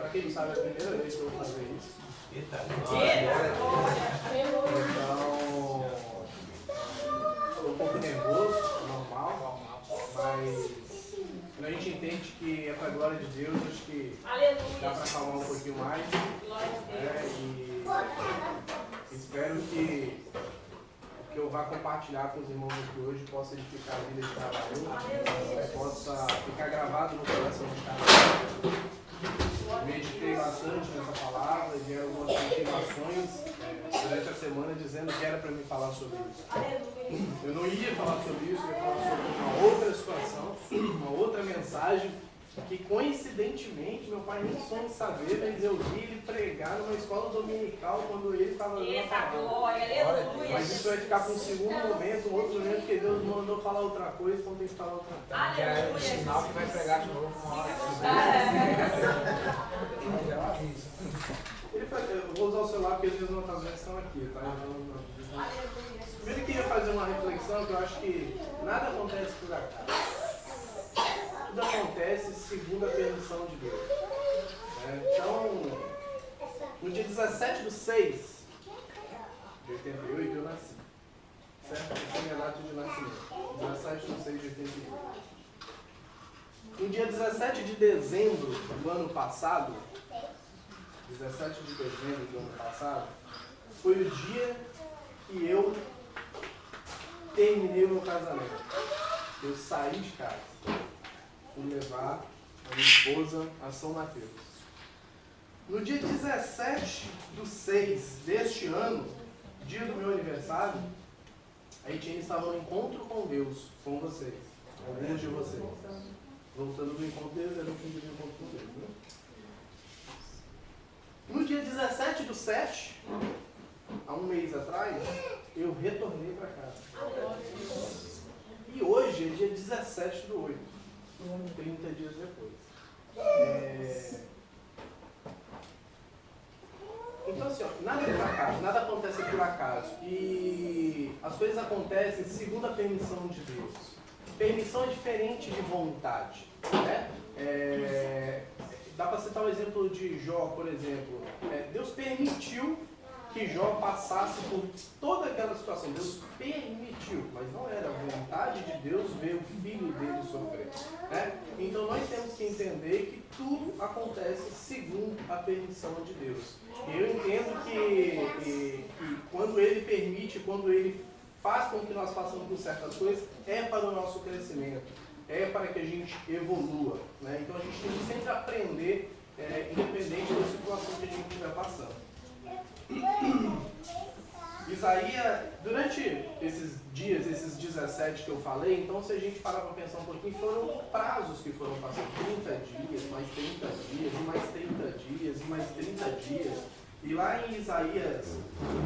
Para quem não sabe, é a primeira vez que eu vou fazer isso. Então, estou um pouco nervoso, normal, mas quando a gente entende que é para a glória de Deus, acho que dá para acalmar um pouquinho mais. E espero que o que eu vá compartilhar com os irmãos aqui hoje possa edificar a vida de cada um, possa ficar gravado no coração de cada um. Meditei bastante nessa palavra e deram algumas confirmações durante a semana dizendo que era para me falar sobre isso. Eu não ia falar sobre isso, eu ia falar sobre uma outra situação, uma outra mensagem que coincidentemente meu pai nem sonha em saber, mas eu vi ele pregar numa escola dominical quando ele estava dando a palavra. Mas isso vai ficar para um segundo momento, um outro momento, porque Deus não mandou falar outra coisa, então tem que falar outra coisa. já é um sinal que vai pregar de novo uma hora. Eu vou usar o celular porque as minhas anotações estão aqui, tá? Primeiro eu queria fazer uma reflexão que eu acho que nada acontece por acaso. Tudo acontece segundo a permissão de Deus. Então, no dia 17/6 de 88 eu nasci. Certo? Essa é a minha data de nascimento. 17/6 de 88. No dia 17 de dezembro do ano passado, 17 de dezembro do ano passado, foi o dia que eu terminei o meu casamento. Eu saí de casa. Fui levar a minha esposa a São Mateus. No dia 17/6 deste ano, dia do meu aniversário, a Etienne estava no encontro com Deus, com vocês, alguns de vocês. Voltando do encontro deles, era o fim do encontro com Deus, né? No dia 17/7, há um mês atrás, eu retornei para casa. E hoje é dia 17/8. 30 dias depois. Então assim, ó, nada é por acaso, nada acontece por acaso. E as coisas acontecem segundo a permissão de Deus. Permissão é diferente de vontade. Né? Dá para citar o exemplo de Jó, por exemplo. Deus permitiu que Jó passasse por toda aquela situação. Deus permitiu, mas não era a vontade de Deus ver o filho dele sofrer. Né? Então nós temos que entender que tudo acontece segundo a permissão de Deus. Eu entendo que quando Ele permite, quando Ele faz com que nós passemos por certas coisas, é para o nosso crescimento, é para que a gente evolua. Né? Então a gente tem que sempre aprender, independente da situação que a gente estiver passando. Isaías, durante esses dias, esses 17 que eu falei, então se a gente parar para pensar um pouquinho, foram prazos que foram passando, 30 dias, mais 30 dias, e mais 30 dias, e mais 30 dias. E lá em Isaías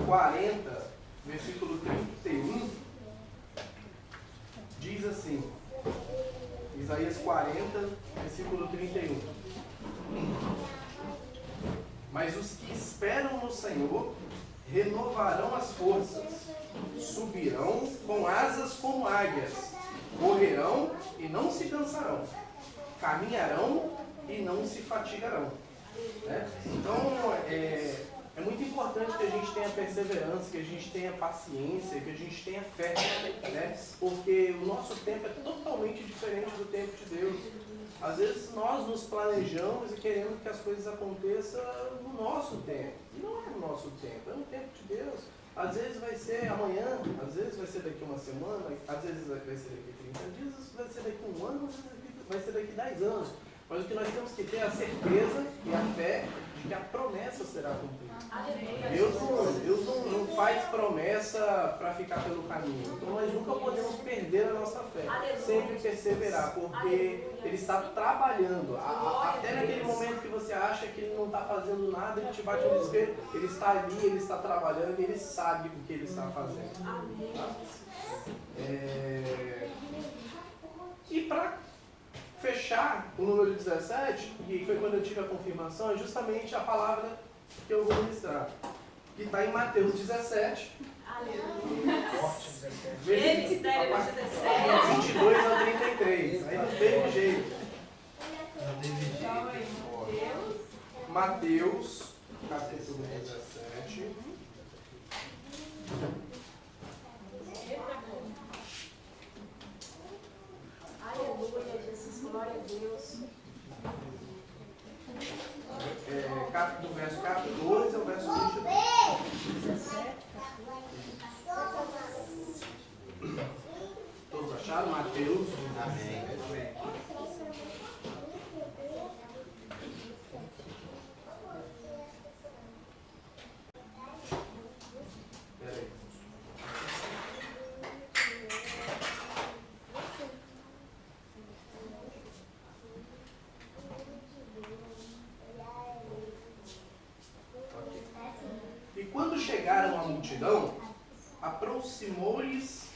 40, versículo 31, diz assim, Isaías 40, versículo 31. Mas os que esperam no Senhor renovarão as forças, subirão com asas como águias, correrão e não se cansarão, caminharão e não se fatigarão. Né? Então, é muito importante que a gente tenha perseverança, que a gente tenha paciência, que a gente tenha fé, né? Porque o nosso tempo é totalmente diferente do tempo de Deus. Às vezes nós nos planejamos e queremos que as coisas aconteçam no nosso tempo. E não é no nosso tempo, é no tempo de Deus. Às vezes vai ser amanhã, às vezes vai ser daqui uma semana, às vezes vai ser daqui 30 dias, às vezes vai ser daqui um ano, às vezes vai ser daqui 10 anos. Mas o que nós temos que ter é a certeza e a fé de que a promessa será cumprida. Deus não faz promessa para ficar pelo caminho. Então nós nunca podemos perder a nossa fé. Sempre perseverar, porque Ele está trabalhando. Até naquele momento que você acha que Ele não está fazendo nada, Ele te bate no desespero. Ele está ali, Ele está trabalhando, Ele sabe o que Ele está fazendo. Tá? E para fechar o número 17, e foi quando eu tive a confirmação, é justamente a palavra que eu vou ministrar, que está em Mateus 17, Eles deram 17. 22 a 33. Aí não teve jeito. Mateus, capítulo 17. Aleluia, Jesus, glória a Deus. Do verso 14 ao verso 22. 17, Todos acharam? Mateus 17. Amém. Peraí. E quando chegaram à multidão, aproximou-lhes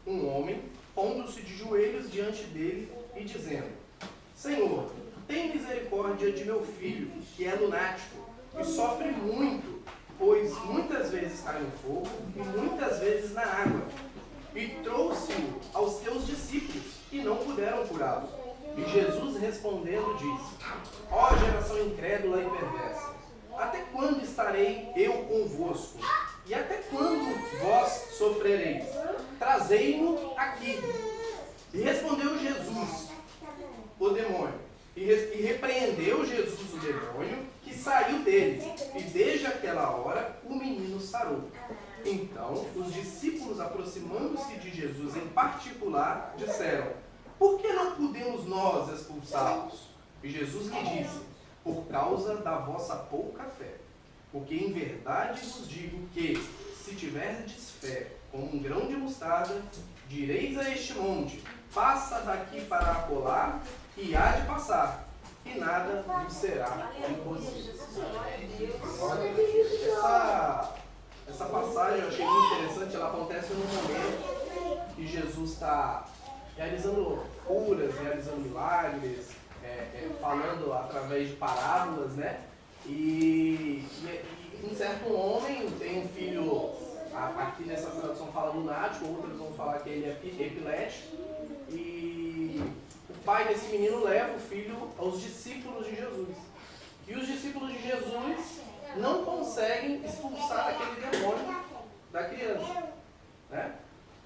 um homem, pondo-se de joelhos diante dele e dizendo: Senhor, tem misericórdia de meu filho, que é lunático, e sofre muito, pois muitas vezes cai no fogo e muitas vezes na água. E trouxe-o aos teus discípulos, e não puderam curá-lo. E Jesus respondendo disse: Ó geração incrédula e perversa, até quando estarei eu convosco? E até quando vós sofrereis? Trazei-mo aqui. E respondeu Jesus, o demônio. E repreendeu Jesus o demônio, que saiu dele. E desde aquela hora o menino sarou. Então os discípulos, aproximando-se de Jesus em particular, disseram: Por que não podemos nós expulsá-los? E Jesus lhe disse: Por causa da vossa pouca fé. Porque em verdade vos digo que, se tiverdes fé como um grão de mostarda, direis a este monte: passa daqui para acolá, e há de passar, e nada vos será impossível. Essa passagem eu achei muito interessante. Ela acontece num momento que Jesus está realizando curas, realizando milagres, falando através de parábolas, né? E um certo homem tem um filho, aqui nessa tradução fala lunático, outros vão falar que ele é epilético, e o pai desse menino leva o filho aos discípulos de Jesus. E os discípulos de Jesus não conseguem expulsar aquele demônio da criança, né?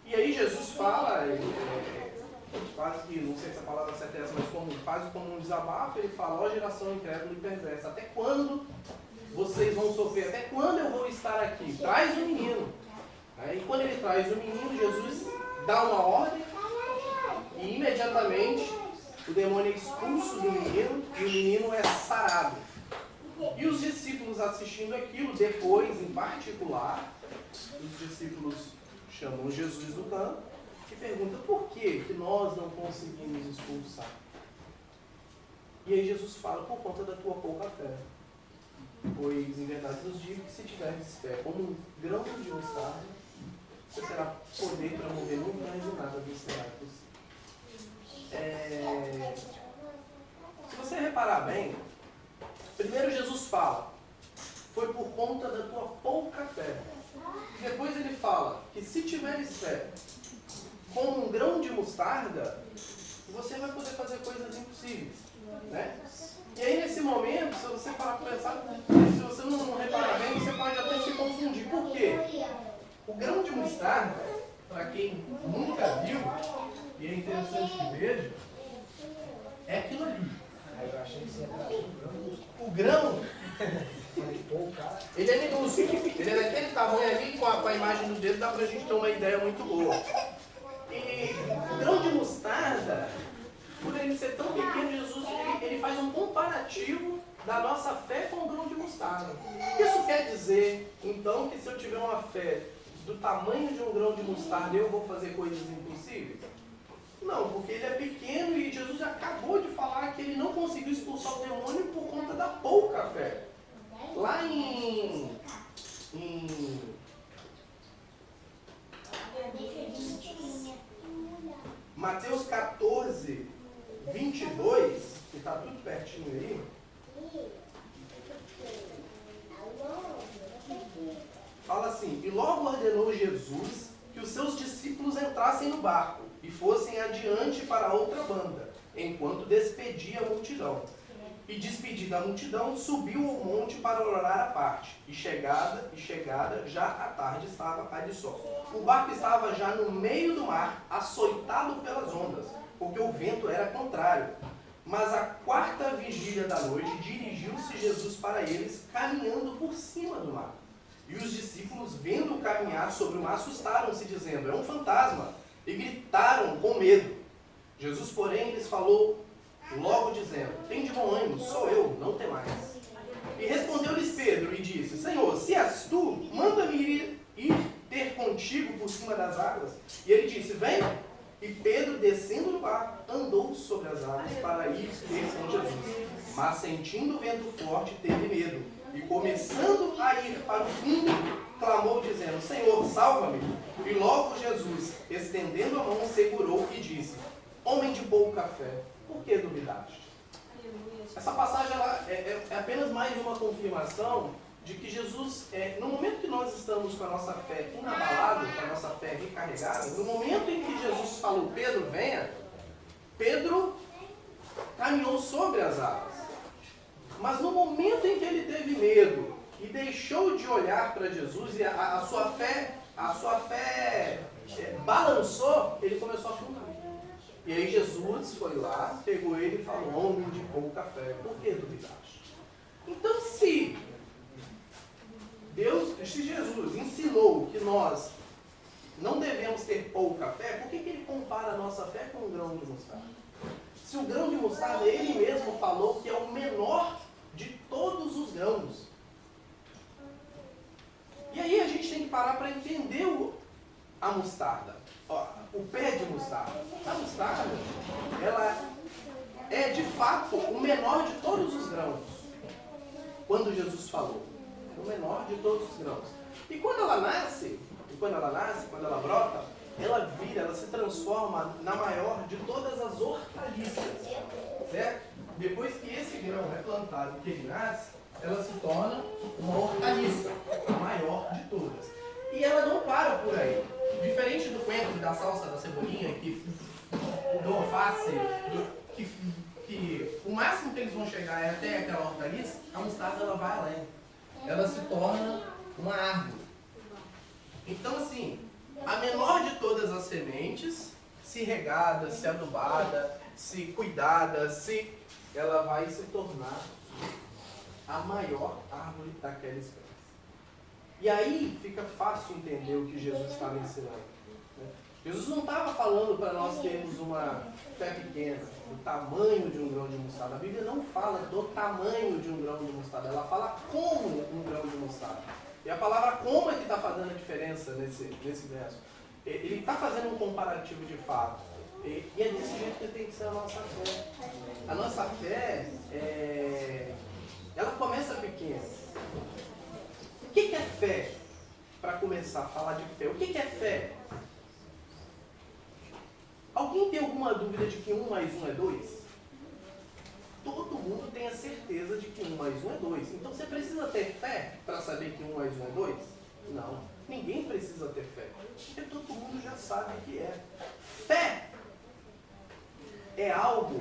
E aí Jesus fala, quase que, não sei se a palavra certa é essa, mas quase como um desabafo, ele fala: Ó geração incrédula e perversa, até quando vocês vão sofrer? Até quando eu vou estar aqui? Traz o menino. E quando ele traz o menino, Jesus dá uma ordem e imediatamente o demônio é expulso do menino e o menino é sarado. E os discípulos assistindo aquilo, depois, em particular, os discípulos chamam Jesus do canto e perguntam: por que nós não conseguimos expulsar? E aí Jesus fala: por conta da tua pouca fé. Pois em verdade vos digo que, se tiveres fé como um grão de mostarda, você terá poder para mover montanhas e nada vos será impossível. Se você reparar bem, primeiro Jesus fala: foi por conta da tua pouca fé. Depois ele fala que, se tiveres fé como um grão de mostarda, você vai poder fazer coisas impossíveis, né? E aí, nesse momento, se você parar para pensar, se você não reparar bem, você pode até se confundir. Por quê? O grão de mostarda, para quem nunca viu, e é interessante que veja, é aquilo ali. Eu achei que você ia dar O grão, ele é minúsculo. Ele é daquele tamanho ali, com a imagem do dedo, dá pra gente ter uma ideia muito boa. E o grão de mostarda, por ele ser tão pequeno, Jesus ele faz um comparativo da nossa fé com o grão de mostarda. Isso quer dizer, então, que se eu tiver uma fé do tamanho de um grão de mostarda, eu vou fazer coisas impossíveis? Não, porque ele é pequeno e Jesus acabou de falar que ele não conseguiu expulsar o demônio por conta da pouca fé. Lá em Mateus 14, 22, que está tudo pertinho aí, fala assim: e logo ordenou Jesus que os seus discípulos entrassem no barco e fossem adiante para outra banda, enquanto despedia a multidão. e despedida a multidão, subiu ao monte para orar à parte. E chegada, já à tarde estava a de sol. O barco estava já no meio do mar, açoitado pelas ondas, porque o vento era contrário. Mas à quarta vigília da noite, dirigiu-se Jesus para eles, caminhando por cima do mar. E os discípulos, vendo-o caminhar sobre o mar, assustaram-se, dizendo: é um fantasma, e gritaram com medo. Jesus, porém, lhes falou logo, dizendo: tende bom ânimo, sou eu, não temais. E respondeu-lhes Pedro e disse: Senhor, se és tu, manda-me ir ter contigo por cima das águas. E ele disse: venha. E Pedro, descendo do barco, andou sobre as águas para ir ter com Jesus. Mas, sentindo o vento forte, teve medo. E, começando a ir para o fundo, clamou, dizendo: Senhor, salva-me. E logo Jesus, estendendo a mão, segurou e disse: homem de pouca fé, por que duvidaste? Essa passagem ela é apenas mais uma confirmação de que Jesus, no momento que nós estamos com a nossa fé inabalada, com a nossa fé recarregada, no momento em que Jesus falou: Pedro, venha, Pedro caminhou sobre as águas. Mas no momento em que ele teve medo e deixou de olhar para Jesus e a sua fé balançou, ele começou a afundar. E aí Jesus foi lá, pegou ele e falou: homem de pouca fé, por que duvidaste? Então, se Jesus ensinou que nós não devemos ter pouca fé, por que ele compara a nossa fé com um grão de mostarda? Se o grão de mostarda, ele mesmo falou que é o menor de todos os grãos. E aí a gente tem que parar para entender a mostarda, o pé de mostarda. A mostarda, ela é de fato o menor de todos os grãos. Quando Jesus falou, o menor de todos os grãos. E quando ela nasce, quando ela brota, ela se transforma na maior de todas as hortaliças, certo? Depois que esse grão é plantado e que ele nasce, ela se torna uma hortaliça, a maior de todas. E ela não para por aí. Diferente do coentro, da salsa, da cebolinha, do alface, que o máximo que eles vão chegar é até aquela hortaliça, a mostarda ela vai além. Ela se torna uma árvore. Então, assim, a menor de todas as sementes, se regada, se adubada, se cuidada, ela vai se tornar a maior árvore daquela espécie. E aí fica fácil entender o que Jesus estava ensinando. Jesus não estava falando para nós termos uma fé pequena, do tamanho de um grão de mostarda. A Bíblia não fala do tamanho de um grão de mostarda, ela fala como um grão de mostarda. E a palavra como é que está fazendo a diferença nesse verso. Ele está fazendo um comparativo de fato. E é desse jeito que tem que ser a nossa fé. A nossa fé, ela começa pequena. O que é fé? Para começar a falar de fé, o que é fé? Alguém tem alguma dúvida de que 1 mais 1 é 2? Todo mundo tem a certeza de que 1 mais 1 é 2. Então você precisa ter fé para saber que 1 mais 1 é 2? Não. Ninguém precisa ter fé. Porque todo mundo já sabe que é. Fé é algo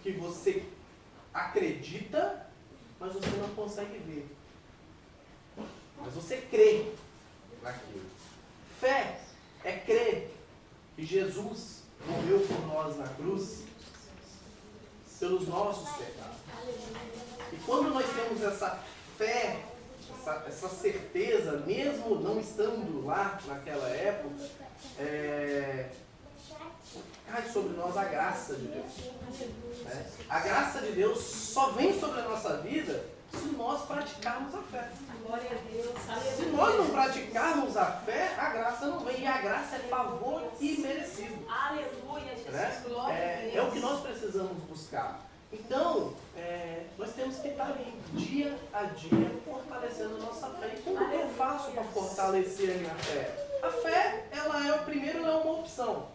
que você acredita, mas você não consegue ver. Mas você crê naquilo. Fé é crer que Jesus morreu por nós na cruz pelos nossos pecados. E quando nós temos essa fé, essa certeza, mesmo não estando lá naquela época, cai sobre nós a graça de Deus. A graça de Deus só vem sobre a nossa vida se nós praticarmos a fé. Glória a Deus. Se nós não praticarmos a fé, a graça não vem. E a graça é favor imerecido. Aleluia, Jesus. Glória a Deus. É o que nós precisamos buscar. Então, nós temos que estar ali, dia a dia, fortalecendo a nossa fé. E como eu faço para fortalecer a minha fé? A fé, primeiro, ela é uma opção.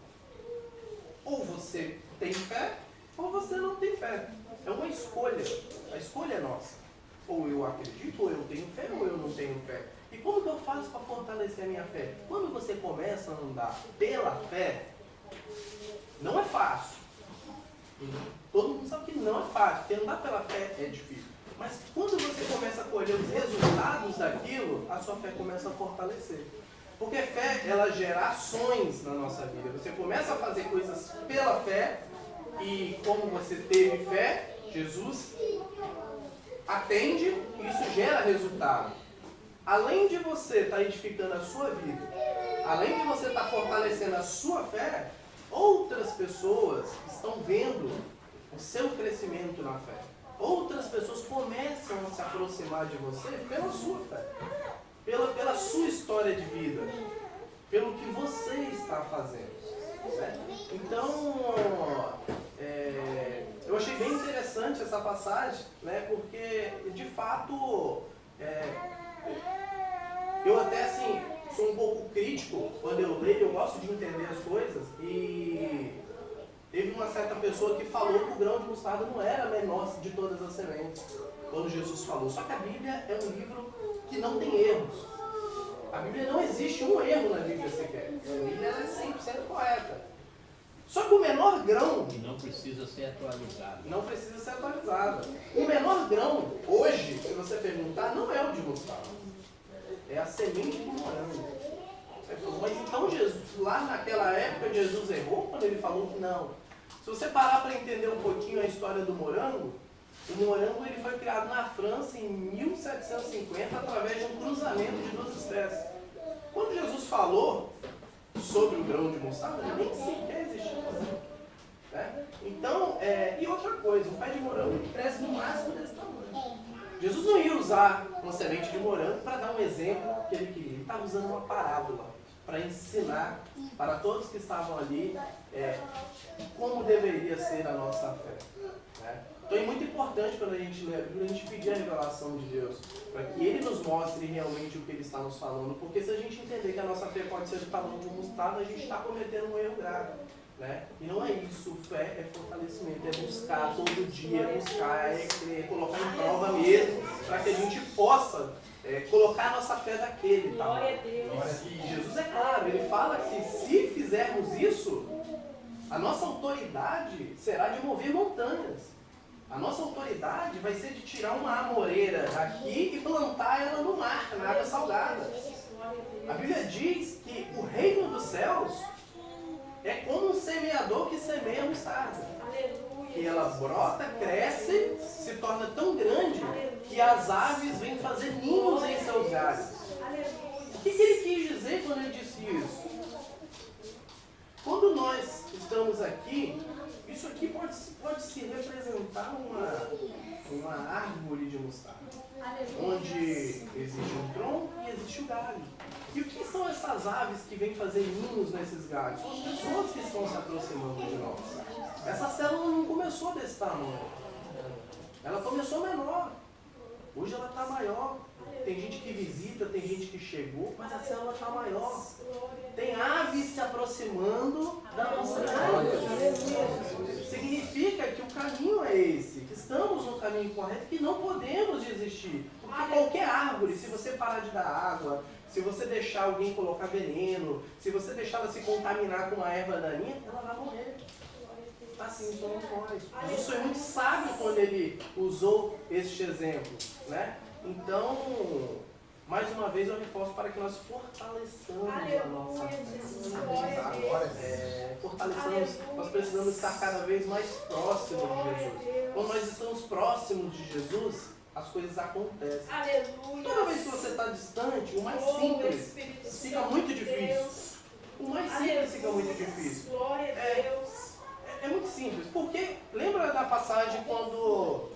Ou você tem fé, ou você não tem fé. É uma escolha. A escolha é nossa. Ou eu acredito, ou eu tenho fé, ou eu não tenho fé. E como que eu faço para fortalecer a minha fé? Quando você começa a andar pela fé, não é fácil. Todo mundo sabe que não é fácil, porque andar pela fé é difícil. Mas quando você começa a colher os resultados daquilo, a sua fé começa a fortalecer. Porque fé, ela gera ações na nossa vida. Você começa a fazer coisas pela fé, e como você teve fé, Jesus atende, e isso gera resultado. Além de você estar edificando a sua vida, além de você estar fortalecendo a sua fé, outras pessoas estão vendo o seu crescimento na fé. Outras pessoas começam a se aproximar de você pela sua fé, pela sua história de vida, pelo que você está fazendo. Né? Então, eu achei bem interessante essa passagem, né? Porque, de fato, eu até assim, sou um pouco crítico quando eu leio, eu gosto de entender as coisas, e teve uma certa pessoa que falou que o grão de mostarda não era a menor de todas as sementes, quando Jesus falou. Só que a Bíblia é um livro que não tem erros. A Bíblia não existe um erro na Bíblia sequer. A Bíblia é 100% correta. Só que o menor grão... E não precisa ser atualizado. Não precisa ser atualizado. O menor grão, hoje, se você perguntar, não é o de mostarda. É a semente do morango. Mas então, Jesus, lá naquela época, Jesus errou quando ele falou que não. Se você parar para entender um pouquinho a história do morango, o morango ele foi criado na França em 1750 através de um cruzamento de duas espécies. Quando Jesus falou sobre o grão de mostarda, nem sequer existia morango. Né? Então, e outra coisa, o pé de morango ele cresce no máximo desse tamanho. Jesus não ia usar uma semente de morango para dar um exemplo que ele queria. Ele estava usando uma parábola para ensinar para todos que estavam ali como deveria ser a nossa fé. Né? Então é muito importante quando a gente lê a Bíblia, a gente pedir a revelação de Deus, para que Ele nos mostre realmente o que Ele está nos falando, porque se a gente entender que a nossa fé pode ser do tamanho de um mostarda, a gente está cometendo um erro grave. Né? E não é isso, fé é fortalecimento, é buscar todo dia, é buscar, colocar em prova mesmo, para que a gente possa colocar a nossa fé daquele. Tá? Glória a Deus. E Jesus é claro, ele fala que se fizermos isso, a nossa autoridade será de mover montanhas. A nossa autoridade vai ser de tirar uma amoreira daqui e plantar ela no mar, na água salgada. A Bíblia diz que o reino dos céus é como um semeador que semeia mostarda. Que ela brota, cresce, se torna tão grande que as aves vêm fazer ninhos em seus galhos. O que ele quis dizer quando ele disse isso? Quando nós estamos aqui, isso aqui pode se representar uma árvore de mostarda, onde existe um tronco e existe o galho. E o que são essas aves que vêm fazer ninhos nesses galhos? São as pessoas que estão se aproximando de nós. Essa célula não começou desse tamanho. Ela começou menor. Hoje ela está maior. Tem gente que visita, tem gente que chegou, mas a célula está maior. Tem aves se aproximando da nossa vida. Significa que o caminho é esse, que estamos no caminho correto, que não podemos desistir. Porque qualquer árvore, se você parar de dar água, se você deixar alguém colocar veneno, se você deixar ela se contaminar com uma erva daninha, ela vai morrer. Assim somos nós. Jesus foi muito sábio quando ele usou este exemplo. Né? Então, mais uma vez eu reforço para que nós fortaleçamos a nossa fé. Fortaleçamos, nós precisamos estar cada vez mais próximos de Jesus. Quando nós estamos próximos de Jesus, as coisas acontecem. Toda vez que você está distante, o mais simples fica muito difícil. O mais simples fica muito difícil. É muito simples. Porque lembra da passagem quando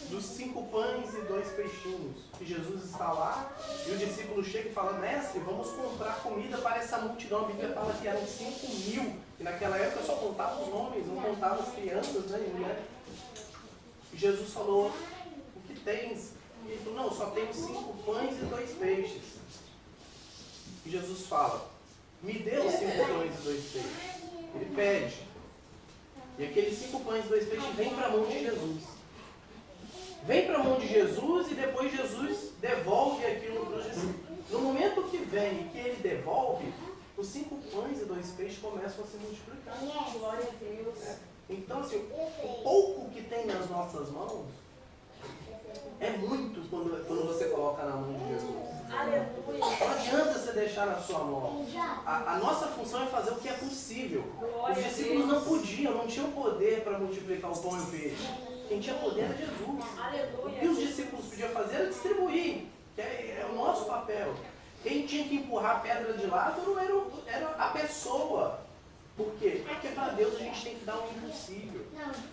dos 5 pães e 2 peixinhos, que Jesus está lá e o discípulo chega e fala: mestre, vamos comprar comida para essa multidão. A Bíblia fala que eram 5.000, e naquela época só contava os homens, não contava as crianças, né? E Jesus falou: o que tens? E ele falou: não, só tenho 5 pães e 2 peixes. E Jesus fala: me dê os 5 pães e 2 peixes. Ele pede. E aqueles 5 pães e 2 peixes vêm para a mão de Jesus. Vem para a mão de Jesus e depois Jesus devolve aquilo para os discípulos. No momento que vem e que ele devolve, os 5 pães e 2 peixes começam a se multiplicar. Glória a Deus. Então, assim, o pouco que tem nas nossas mãos é muito quando você coloca na mão de Jesus. Aleluia. Não adianta você deixar na sua mão. A nossa função é fazer o que é possível. Os discípulos não podiam, não tinham poder para multiplicar o pão e o peixe. Quem tinha poder era Jesus. O que os discípulos podiam fazer era distribuir, que é o nosso papel. Quem tinha que empurrar a pedra de lado era a pessoa. Por quê? Porque para Deus a gente tem que dar o impossível.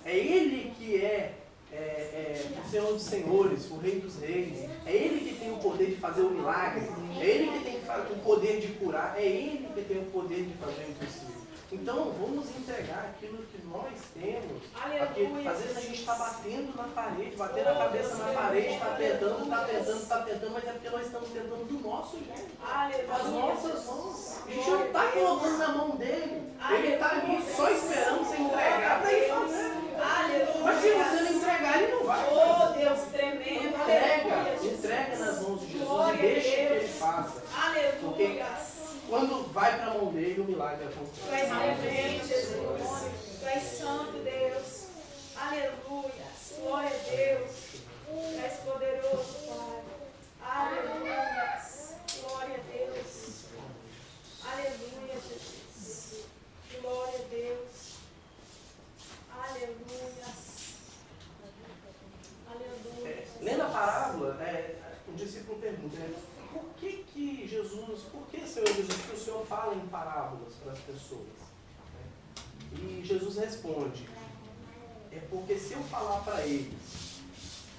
É Ele que é o Senhor dos Senhores, o Rei dos Reis. É Ele que tem o poder de fazer o milagre. É Ele que tem o poder de curar. É Ele que tem o poder de fazer o impossível. Então vamos entregar aquilo que nós temos. Porque às vezes a gente está batendo na parede, batendo a cabeça na parede, está tentando, mas é porque nós estamos tentando do nosso jeito. As nossas mãos. A gente não está colocando na mão dele. Ele está ali só esperando você entregar para ele fazer. Mas se você não entregar, ele não vai. Oh, Deus tremendo. Entrega nas mãos de Jesus e deixa que ele faça. Porque quando vai para a mão dele, o milagre acontece. Tu és tremendo, Jesus. Tu és santo, Deus. Aleluia. Glória a Deus. Tu és poderoso, Pai. Aleluia. Glória a Deus. Aleluia, Jesus. Glória a Deus. Aleluia. Aleluia. Lendo a parábola, o discípulo pergunta, por que Jesus, por que, Senhor Jesus, que o Senhor fala em parábolas para as pessoas? E Jesus responde, é porque se eu falar para eles,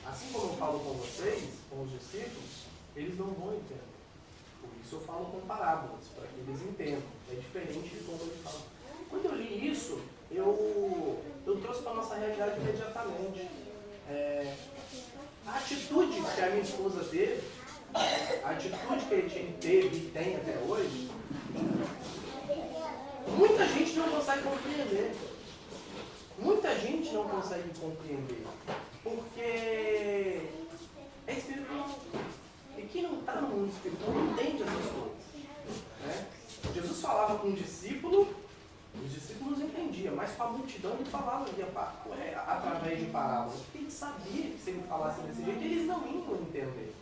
assim como eu falo com vocês, com os discípulos, eles não vão entender. Por isso eu falo com parábolas, para que eles entendam. É diferente de como ele fala. Quando eu li isso, eu trouxe para a nossa realidade imediatamente. A atitude que a minha esposa teve, a atitude que ele teve e tem até hoje, muita gente não consegue compreender. Muita gente não consegue compreender. Porque é espiritual. E quem não está no mundo espiritual não entende essas coisas. Jesus falava com um discípulo, os discípulos entendiam, mas com a multidão ele falava através de parábolas. Porque ele sabia que se ele falasse desse jeito, eles não iam entender.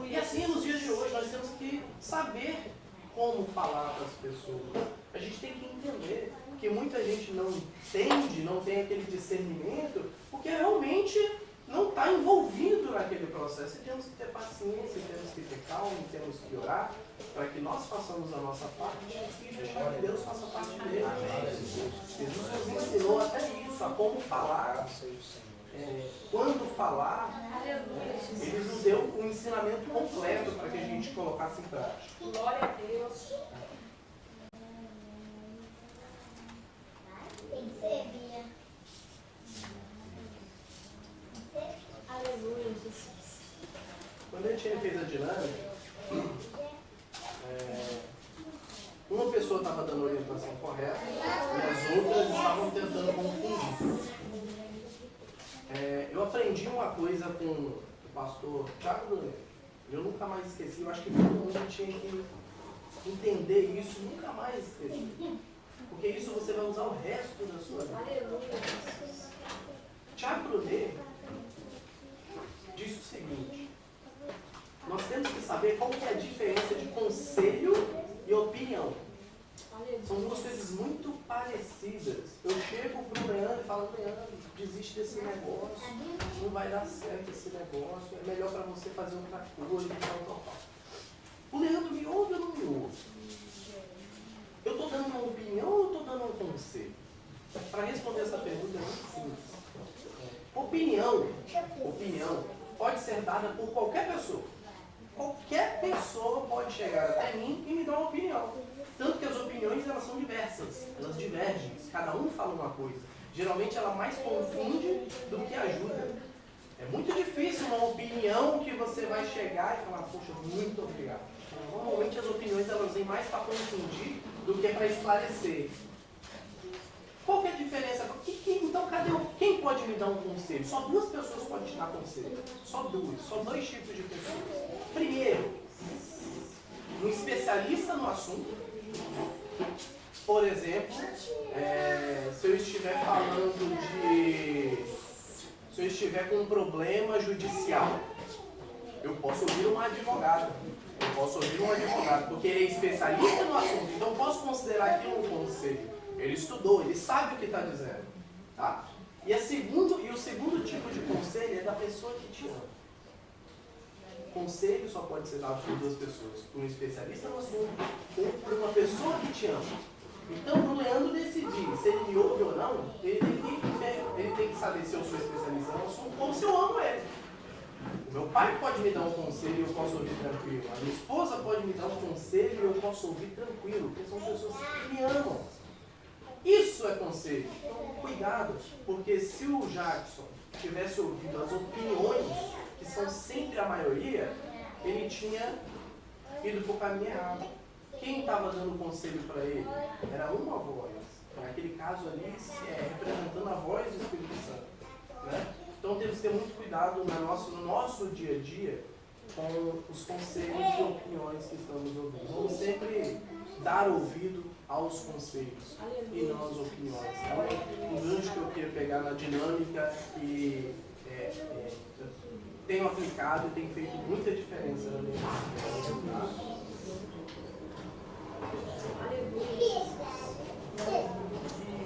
E assim, nos dias de hoje, nós temos que saber como falar para as pessoas. A gente tem que entender que muita gente não entende, não tem aquele discernimento, porque realmente não está envolvido naquele processo. E temos que ter paciência, temos que ter calma, temos que orar, para que nós façamos a nossa parte e deixar que Deus faça a parte dele. Jesus nos ensinou até isso, a como falar, quando falar. Ele nos deu um ensinamento completo para que a gente colocasse em prática. Glória a Deus. Tem que ser, Bia. Aleluia, Jesus. Quando a gente fez a dinâmica, uma pessoa estava dando a orientação correta e as outras estavam tentando confundir. Eu aprendi uma coisa com o pastor Thiago Domingo. Eu nunca mais esqueci. Eu acho que todo mundo tinha que entender isso, nunca mais esquecer. Porque isso você vai usar o resto da sua vida. Aleluia, Jesus. Thiago Brunet diz o seguinte: nós temos que saber qual que é a diferença de conselho e opinião. São duas coisas muito parecidas. Eu chego para o Leandro e falo, Leandro, desiste desse negócio, não vai dar certo esse negócio, é melhor para você fazer outra coisa, tal. O Leandro me ouve ou não me ouve? Eu estou dando uma opinião ou eu estou dando um conselho? Para responder essa pergunta é muito simples. Opinião pode ser dada por qualquer pessoa. Qualquer pessoa pode chegar até mim e me dar uma opinião. Tanto que as opiniões elas são diversas, elas divergem, cada um fala uma coisa. Geralmente ela mais confunde do que ajuda. É muito difícil uma opinião que você vai chegar e falar, poxa, muito obrigado. Normalmente as opiniões elas vêm mais para confundir do que para esclarecer. Qual que é a diferença? Então, quem pode me dar um conselho? Só duas pessoas podem te dar conselho. Só dois tipos de pessoas. Primeiro, um especialista no assunto. Por exemplo, se eu estiver falando se eu estiver com um problema judicial, eu posso ouvir um advogado. Porque ele é especialista no assunto. Então eu posso considerar aquilo um conselho. Ele estudou, ele sabe o que está dizendo. Tá? E o segundo tipo de conselho é da pessoa que te ama. Conselho só pode ser dado por duas pessoas. Por um especialista no assunto ou por uma pessoa que te ama. Então, para o Leandro decidir se ele me ouve ou não, ele tem que saber se eu sou especialista no assunto ou se eu amo ele. O meu pai pode me dar um conselho e eu posso ouvir tranquilo. A minha esposa pode me dar um conselho e eu posso ouvir tranquilo, porque são pessoas que me amam. Isso é conselho. Então, cuidado, porque se o Jackson tivesse ouvido as opiniões, que são sempre a maioria, ele tinha ido para o caminho errado. Quem estava dando conselho para ele era uma voz. Naquele caso ali, representando a voz do Espírito Santo. Né? Então temos que ter muito cuidado no nosso dia a dia com os conselhos e opiniões que estamos ouvindo. Vamos sempre dar ouvido aos conselhos e não às opiniões. Então, um gancho que eu queria pegar na dinâmica que tenho aplicado e tem feito muita diferença na minha vida.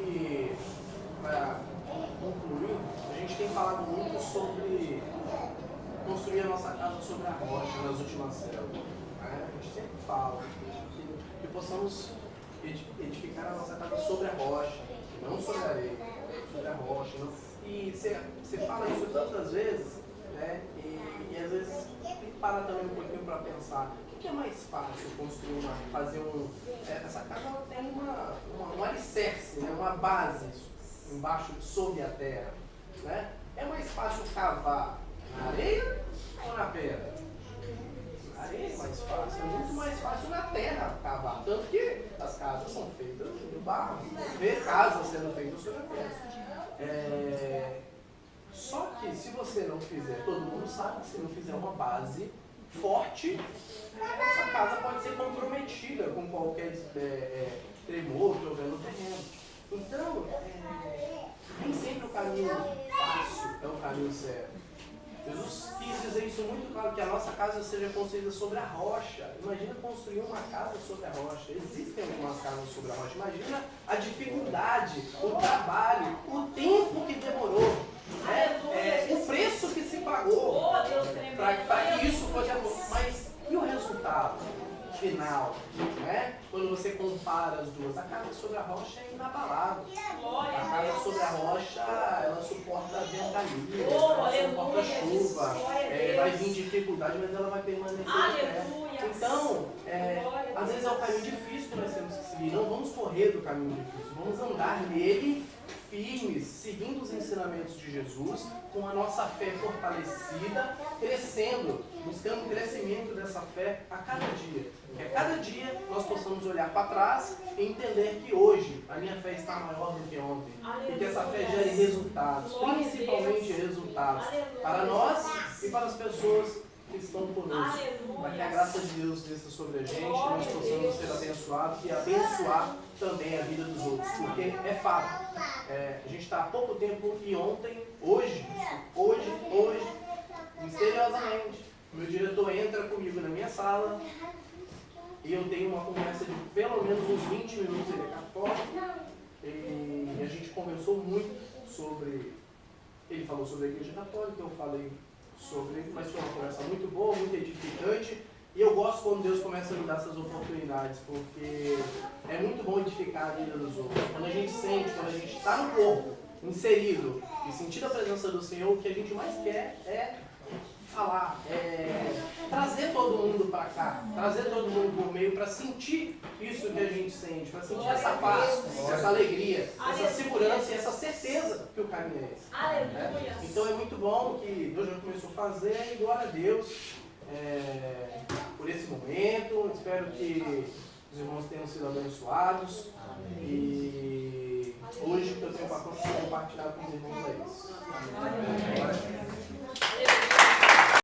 E para concluir, a gente tem falado muito sobre construir a nossa casa sobre a rocha nas últimas células. A gente sempre fala que possamos edificar a nossa casa sobre a rocha, não sobre a areia, sobre a rocha. Não. E você fala isso tantas vezes, né? E às vezes tem que parar também um pouquinho para pensar. O que é mais fácil construir essa casa ela tem um alicerce, né? Uma base embaixo, sob a terra. Né? É mais fácil cavar na areia ou na pedra? Na areia é mais fácil, é muito mais fácil na terra cavar. Tanto que as casas são feitas no barro, vê casas sendo feitas sobre a terra. Só que se você não fizer, todo mundo sabe que se não fizer uma base forte, essa casa pode ser comprometida com qualquer tremor que houver no terreno. Então, nem sempre o caminho fácil é o caminho certo. Jesus quis dizer isso muito claro, que a nossa casa seja construída sobre a rocha. Imagina construir uma casa sobre a rocha. Existem algumas casas sobre a rocha. Imagina a dificuldade, o trabalho, o tempo que demorou, o preço que se pagou para que isso fosse acontecer. Mas e o resultado final? Né? Quando você compara as duas, a casa sobre a rocha é inabalável. A casa sobre a rocha, ela suporta a ventania, ela suporta a chuva, vai vir dificuldade, mas ela vai permanecer de pé. Então, às vezes é um caminho difícil que nós temos que seguir. Não vamos correr do caminho difícil, vamos andar nele firmes, seguindo os ensinamentos de Jesus, com a nossa fé fortalecida, crescendo, buscando o crescimento dessa fé a cada dia. Que a cada dia nós possamos olhar para trás e entender que hoje a minha fé está maior do que ontem. E que essa fé gere resultados, principalmente resultados, para nós e para as pessoas que estão conosco. Para que a graça de Deus desça sobre a gente, nós possamos ser abençoados e abençoar também a vida dos outros. Porque é fato, a gente está há pouco tempo e ontem, hoje, misteriosamente, o meu diretor entra comigo na minha sala e eu tenho uma conversa de pelo menos uns 20 minutos, ele é católico, e a gente conversou muito sobre, ele falou sobre a Igreja Católica, eu falei sobre, mas foi uma conversa muito boa, muito edificante, e eu gosto quando Deus começa a me dar essas oportunidades, porque é muito bom edificar a vida dos outros. Quando a gente sente, quando a gente está no corpo, inserido, e sentir a presença do Senhor, o que a gente mais quer é falar, trazer todo mundo para cá, trazer todo mundo por meio para sentir isso que a gente sente, para sentir essa paz, essa alegria, essa segurança e essa certeza que o caminho é esse. Então é muito bom que Deus já começou a fazer e glória a Deus por esse momento. Espero que os irmãos tenham sido abençoados e hoje que eu tenho para compartilhar com os irmãos é isso.